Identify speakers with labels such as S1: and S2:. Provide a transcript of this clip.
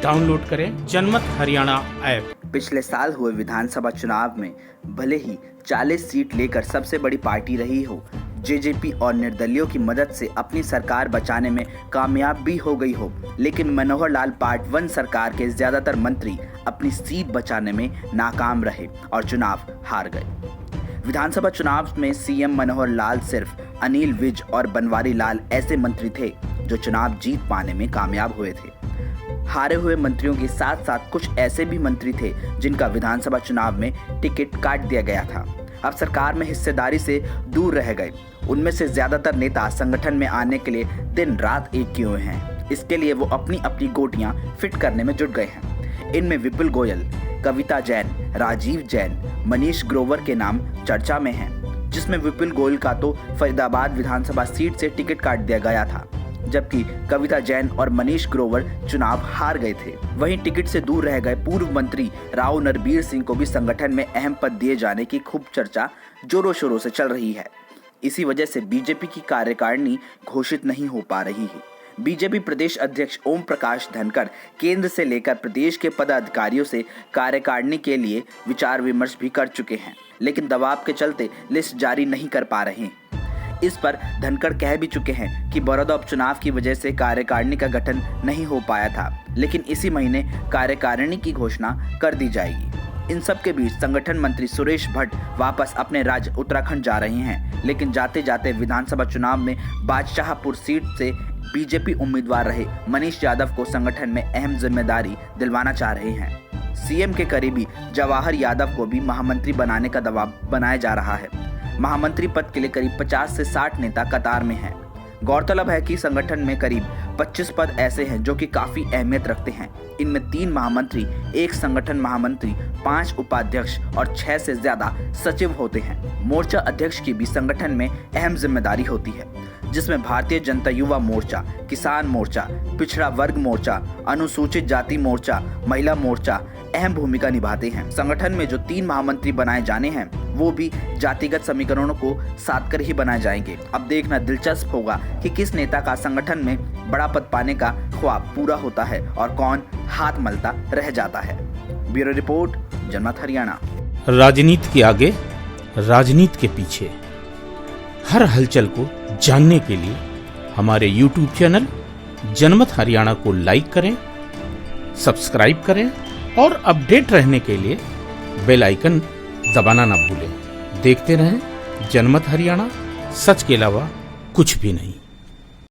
S1: Download करें जनमत Haryana app.
S2: पिछले साल हुए विधानसभा चुनाव में भले ही 40 सीट लेकर सबसे बड़ी पार्टी रही हो, जेजेपी और निर्दलियों की मदद से अपनी सरकार बचाने में कामयाब भी हो गई हो, लेकिन मनोहर लाल पार्ट 1 सरकार के ज्यादातर मंत्री अपनी सीट बचाने में नाकाम रहे और चुनाव हार गए। विधानसभा चुनाव में सीएम मनोहर लाल सिर्फ अनिल विज और बनवारी लाल ऐसे मंत्री थे जो चुनाव जीत पाने में कामयाब हुए थे। हारे हुए मंत्रियों के साथ साथ कुछ ऐसे भी मंत्री थे जिनका विधानसभा चुनाव में टिकट काट दिया गया था, अब सरकार में हिस्सेदारी से दूर रह गए। उनमें से ज्यादातर नेता संगठन में आने के लिए दिन रात एक किए हुए हैं। इसके लिए वो अपनी अपनी गोटियां फिट करने में जुट गए हैं। इनमें विपुल गोयल, कविता जैन, राजीव जैन, मनीष ग्रोवर के नाम चर्चा में हैं, जिसमें विपुल गोयल का तो फरीदाबाद विधानसभा सीट से टिकट काट दिया गया था, जबकि कविता जैन और मनीष ग्रोवर चुनाव हार गए थे। वहीं टिकट से दूर रह गए पूर्व मंत्री राव नरबीर सिंह को भी संगठन में अहम पद दिए जाने की खूब चर्चा जोरों शोरों से चल रही है। इसी वजह से बीजेपी की कार्यकारिणी घोषित नहीं हो पा रही है। बीजेपी प्रदेश अध्यक्ष ओम प्रकाश धनखड़ केंद्र से लेकर प्रदेश के पदाधिकारियों से कार्यकारिणी के लिए विचार विमर्श भी कर चुके हैं, लेकिन दबाव के चलते लिस्ट जारी नहीं कर पा रहे हैं। इस पर धनखड़ कह भी चुके हैं कि बड़ौदा उपचुनाव की वजह से कार्यकारिणी का गठन नहीं हो पाया था, लेकिन इसी महीने कार्यकारिणी की घोषणा कर दी जाएगी। इन सब के बीच संगठन मंत्री सुरेश भट्ट वापस अपने राज्य उत्तराखंड जा रहे हैं, लेकिन जाते जाते विधानसभा चुनाव में बादशाहपुर सीट से बीजेपी उम्मीदवार रहे मनीष यादव को संगठन में अहम जिम्मेदारी दिलवाना चाह रहे हैं। सीएम के करीबी जवाहर यादव को भी महामंत्री बनाने का दबाव बनाया जा रहा है। महामंत्री पद के लिए करीब 50 से 60 नेता कतार में हैं। गौरतलब है कि संगठन में करीब 25 पद ऐसे हैं जो कि काफी अहमियत रखते हैं। इनमें 3 महामंत्री, 1 संगठन महामंत्री, 5 उपाध्यक्ष और 6 से ज्यादा सचिव होते हैं। मोर्चा अध्यक्ष की भी संगठन में अहम जिम्मेदारी होती है, जिसमें भारतीय जनता युवा मोर्चा, किसान मोर्चा, पिछड़ा वर्ग मोर्चा, अनुसूचित जाति मोर्चा, महिला मोर्चा अहम भूमिका निभाते हैं। संगठन में जो 3 महामंत्री बनाए जाने हैं वो भी जातिगत समीकरणों को साध कर ही बनाए जाएंगे। अब देखना दिलचस्प होगा कि किस नेता का संगठन में बड़ा पद पाने का ख्वाब पूरा होता है और कौन हाथ मलता रह जाता है। ब्यूरो रिपोर्ट, जनमत हरियाणा।
S1: राजनीति के आगे, राजनीति के पीछे, हर हलचल को जानने के लिए हमारे YouTube चैनल जनमत हरियाणा को लाइक करें, सब्सक्राइब करें और अपडेट रहने के लिए बेल आइकन दबाना ना भूलें। देखते रहें जनमत हरियाणा, सच के अलावा कुछ भी नहीं।